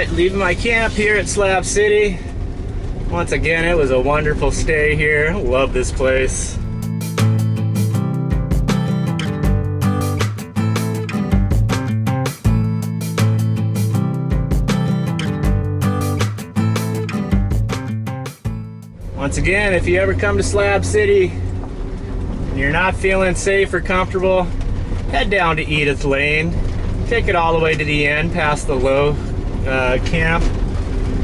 Alright, leaving my camp here at Slab City. Once again, it was a wonderful stay here. Love this place. Once again, if you ever come to Slab City and you're not feeling safe or comfortable, head down to Edith Lane. Take it all the way to the end past the low camp.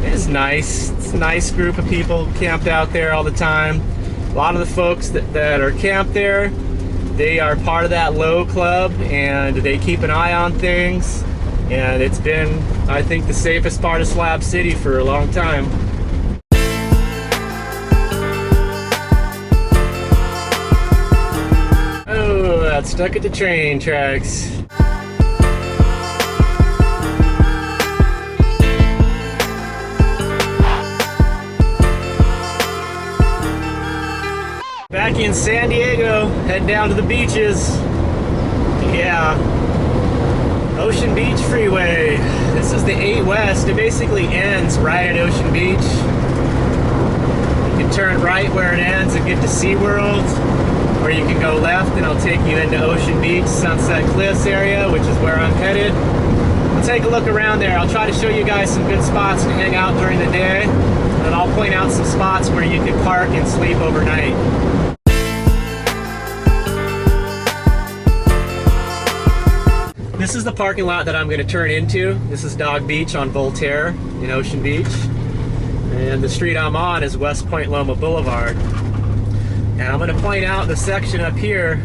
It's nice. It's a nice group of people camped out there all the time. A lot of the folks that are camped there, they are part of that low club and they keep an eye on things. And it's been, I think, the safest part of Slab City for a long time. Oh, that's stuck at the train tracks. Back in San Diego, head down to the beaches. Yeah, Ocean Beach Freeway. This is the 8 West. It basically ends right at Ocean Beach. You can turn right where it ends and get to SeaWorld, or you can go left and it'll take you into Ocean Beach, Sunset Cliffs area, which is where I'm headed. We'll take a look around there. I'll try to show you guys some good spots to hang out during the day, and I'll point out some spots where you can park and sleep overnight. This is the parking lot that I'm going to turn into. This is Dog Beach on Voltaire in Ocean Beach. And the street I'm on is West Point Loma Boulevard. And I'm going to point out the section up here.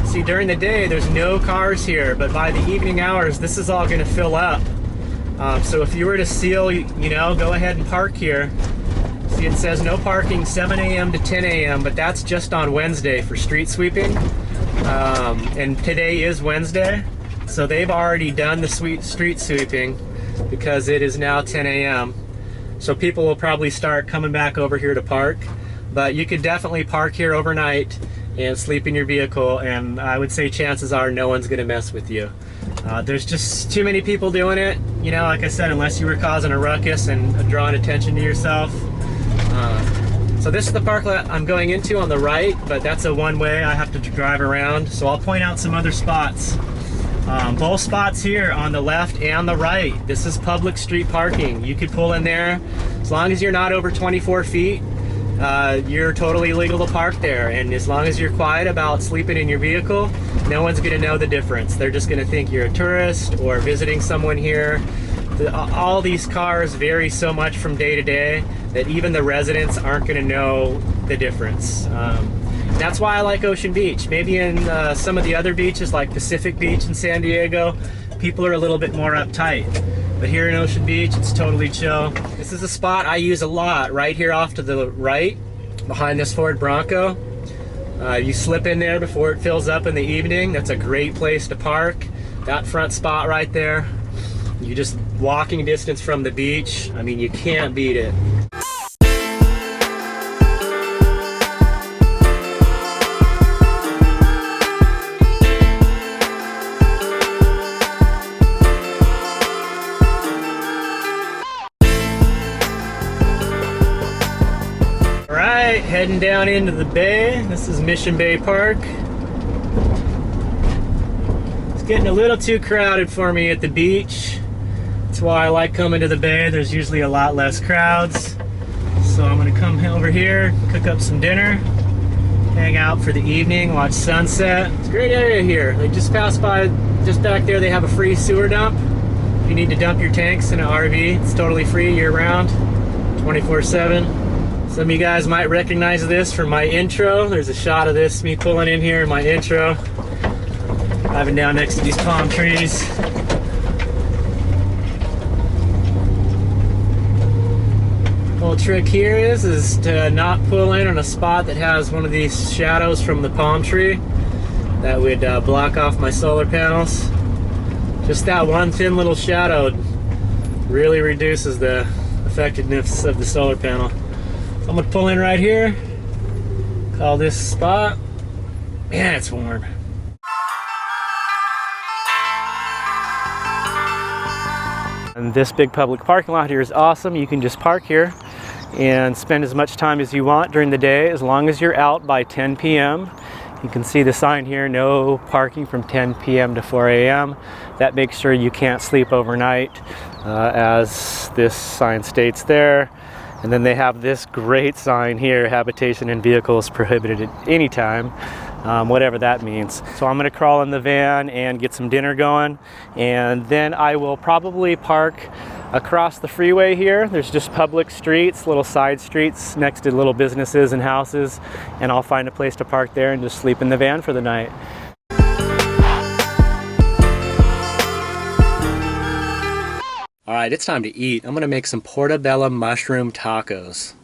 See, during the day there's no cars here, but by the evening hours this is all going to fill up. So if you were to seal, go ahead and park here. See, it says no parking 7 a.m. to 10 a.m., but that's just on Wednesday for street sweeping. And today is Wednesday. So they've already done the street sweeping because it is now 10 a.m. So people will probably start coming back over here to park. But you could definitely park here overnight and sleep in your vehicle, and I would say chances are no one's gonna mess with you. There's just too many people doing it, like I said, unless you were causing a ruckus and drawing attention to yourself. So this is the park lot I'm going into on the right, but that's a one-way. I have to drive around, so I'll point out some other spots. Both spots here on the left and the right, this is public street parking. You could pull in there as long as you're not over 24 feet. You're totally legal to park there, and as long as you're quiet about sleeping in your vehicle, no one's going to know the difference. They're just going to think you're a tourist or visiting someone here. All these cars vary so much from day to day that even the residents aren't going to know the difference. That's why I like Ocean Beach. Maybe in some of the other beaches like Pacific Beach in San Diego, people are a little bit more uptight. But here in Ocean Beach, it's totally chill. This is a spot I use a lot, right here off to the right, behind this Ford Bronco. You slip in there before it fills up in the evening. That's a great place to park. That front spot right there. You're just walking distance from the beach. I mean, you can't beat it. Alright, heading down into the bay. This is Mission Bay Park. It's getting a little too crowded for me at the beach. That's why I like coming to the bay. There's usually a lot less crowds. So I'm gonna come over here, cook up some dinner, hang out for the evening, watch sunset. It's a great area here. They just passed by, just back there they have a free sewer dump. If you need to dump your tanks in an RV, it's totally free year-round, 24/7. Some of you guys might recognize this from my intro. There's a shot of this, me pulling in here in my intro. Driving down next to these palm trees. Whole trick here is to not pull in on a spot that has one of these shadows from the palm tree that would block off my solar panels. Just that one thin little shadow really reduces the effectiveness of the solar panel. I'm gonna pull in right here, call this spot. Man, it's warm. And this big public parking lot here is awesome. You can just park here and spend as much time as you want during the day, as long as you're out by 10 p.m. You can see the sign here, no parking from 10 p.m. to 4 a.m. That makes sure you can't sleep overnight, as this sign states there. And then they have this great sign here, habitation in vehicles prohibited at any time, whatever that means. So I'm gonna crawl in the van and get some dinner going, and then I will probably park across the freeway here. There's just public streets, little side streets next to little businesses and houses, and I'll find a place to park there and just sleep in the van for the night. All right, it's time to eat. I'm gonna make some portobello mushroom tacos.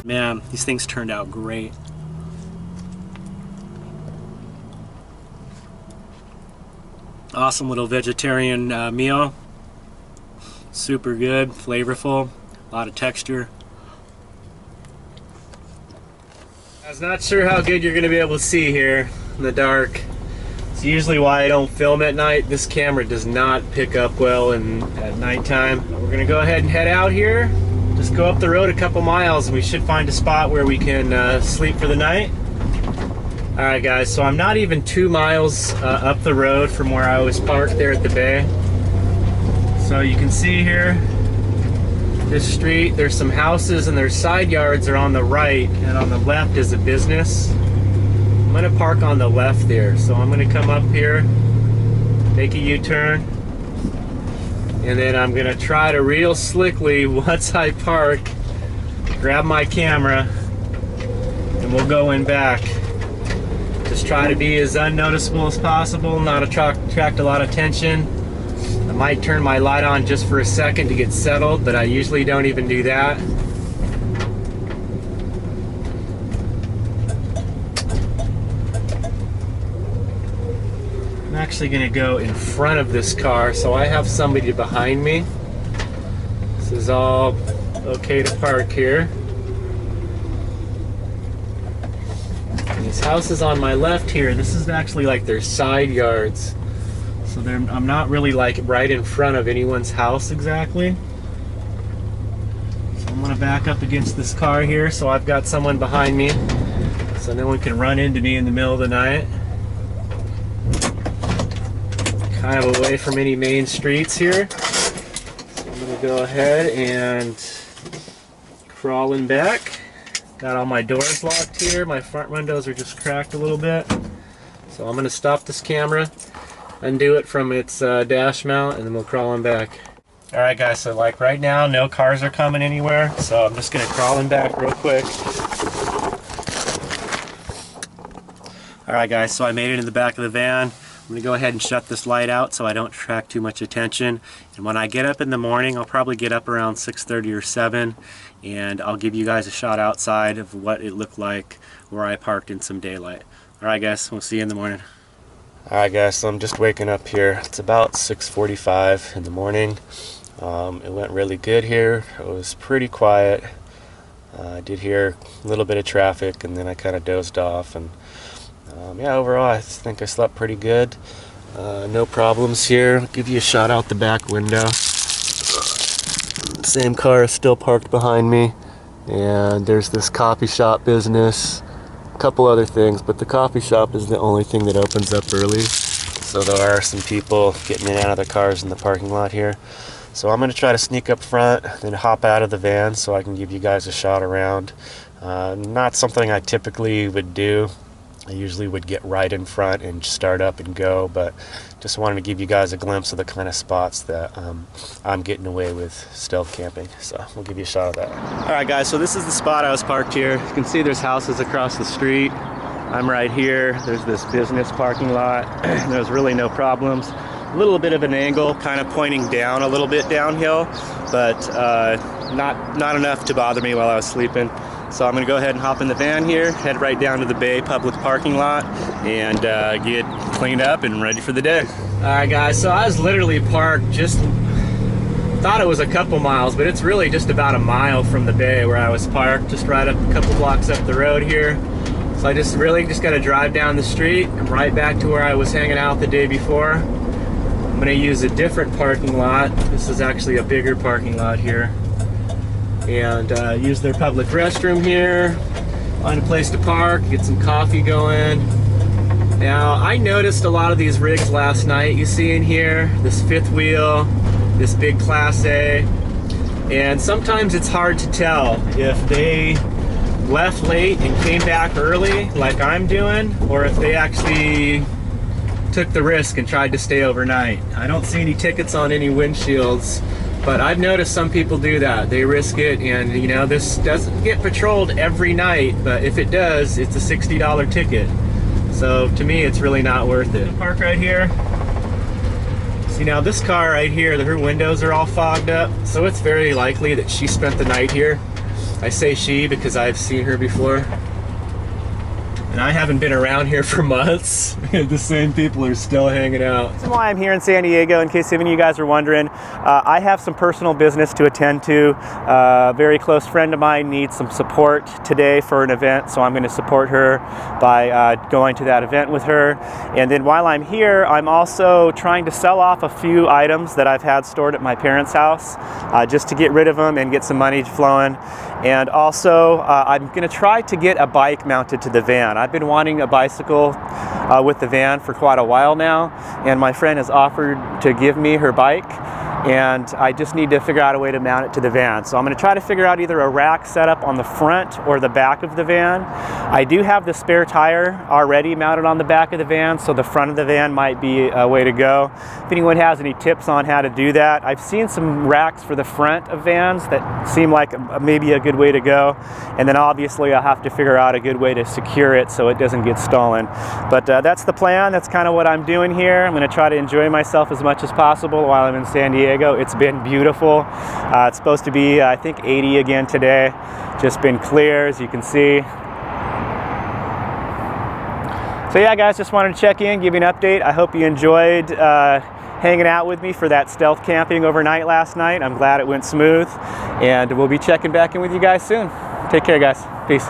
Man, these things turned out great. Awesome little vegetarian meal. Super good, flavorful, a lot of texture. I was not sure how good you're gonna be able to see here in the dark. It's usually why I don't film at night. This camera does not pick up well at nighttime. We're gonna go ahead and head out here. Just go up the road a couple miles and we should find a spot where we can sleep for the night. All right guys, so I'm not even 2 miles up the road from where I was parked there at the bay. So you can see here, this street, there's some houses and their side yards are on the right, and on the left is a business. I'm gonna park on the left there. So I'm gonna come up here, make a U-turn, and then I'm gonna try to real slickly, once I park, grab my camera and we'll go in back. Just try to be as unnoticeable as possible, not attract a lot of attention. I might turn my light on just for a second to get settled, but I usually don't even do that. I'm actually gonna go in front of this car so I have somebody behind me. This is all okay to park here. These houses on my left here, this is actually like their side yards. So I'm not really like right in front of anyone's house exactly. So I'm gonna back up against this car here so I've got someone behind me so no one can run into me in the middle of the night. Kind of away from any main streets here. So I'm gonna go ahead and crawl in back. Got all my doors locked here. My front windows are just cracked a little bit. So I'm gonna stop this camera, undo it from its dash mount, and then we'll crawl in back. All right guys, so like right now, no cars are coming anywhere. So I'm just gonna crawl in back real quick. All right guys, so I made it in the back of the van. I'm gonna go ahead and shut this light out so I don't attract too much attention. And when I get up in the morning, I'll probably get up around 6:30 or 7, and I'll give you guys a shot outside of what it looked like where I parked in some daylight. All right guys, we'll see you in the morning. All right guys, so I'm just waking up here. It's about 6:45 in the morning. It went really good here. It was pretty quiet. I did hear a little bit of traffic and then I kind of dozed off, and yeah, overall I think I slept pretty good. No problems here. I'll give you a shot out the back window. Same car is still parked behind me, and there's this coffee shop business, a couple other things, but the coffee shop is the only thing that opens up early. So there are some people getting in and out of their cars in the parking lot here. So I'm going to try to sneak up front, then hop out of the van so I can give you guys a shot around. Not something I typically would do. I usually would get right in front and start up and go, but just wanted to give you guys a glimpse of the kind of spots that I'm getting away with stealth camping. So we'll give you a shot of that. All right, guys, so this is the spot I was parked here. You can see there's houses across the street. I'm right here. There's this business parking lot. There's really no problems. A little bit of an angle, kind of pointing down a little bit downhill, but not enough to bother me while I was sleeping. So I'm gonna go ahead and hop in the van here, head right down to the Bay public parking lot, and get cleaned up and ready for the day. All right, guys, so I was literally parked just, thought it was a couple miles, but it's really just about a mile from the Bay where I was parked, just right up a couple blocks up the road here. So I just gotta drive down the street. I'm right back to where I was hanging out the day before. I'm gonna use a different parking lot. This is actually a bigger parking lot here. And use their public restroom here, find a place to park, get some coffee going. Now, I noticed a lot of these rigs last night. You see in here, this fifth wheel, this big Class A, and sometimes it's hard to tell if they left late and came back early, like I'm doing, or if they actually took the risk and tried to stay overnight. I don't see any tickets on any windshields, but I've noticed some people do that. They risk it, and you know, this doesn't get patrolled every night, but if it does, it's a $60 ticket. So to me, it's really not worth it. Park right here. See, now this car right here, her windows are all fogged up, so it's very likely that she spent the night here. I say she because I've seen her before. And I haven't been around here for months, and the same people are still hanging out. That's why I'm here in San Diego, in case any of you guys are wondering. I have some personal business to attend to. A very close friend of mine needs some support today for an event, so I'm going to support her by going to that event with her. And then while I'm here, I'm also trying to sell off a few items that I've had stored at my parents' house, just to get rid of them and get some money flowing. And also, I'm going to try to get a bike mounted to the van. I've been wanting a bicycle with the van for quite a while now, and my friend has offered to give me her bike, and I just need to figure out a way to mount it to the van. So I'm going to try to figure out either a rack setup on the front or the back of the van. I do have the spare tire already mounted on the back of the van, so the front of the van might be a way to go. If anyone has any tips on how to do that, I've seen some racks for the front of vans that seem like maybe a good way to go, and then obviously I'll have to figure out a good way to secure it so it doesn't get stolen. But that's the plan. That's kind of what I'm doing here. I'm going to try to enjoy myself as much as possible while I'm in San Diego. It's been beautiful. It's supposed to be, I think, 80 again today. Just been clear, as you can see. So yeah, guys, just wanted to check in, give you an update. I hope you enjoyed hanging out with me for that stealth camping overnight last night. I'm glad it went smooth, and we'll be checking back in with you guys soon. Take care, guys. Peace.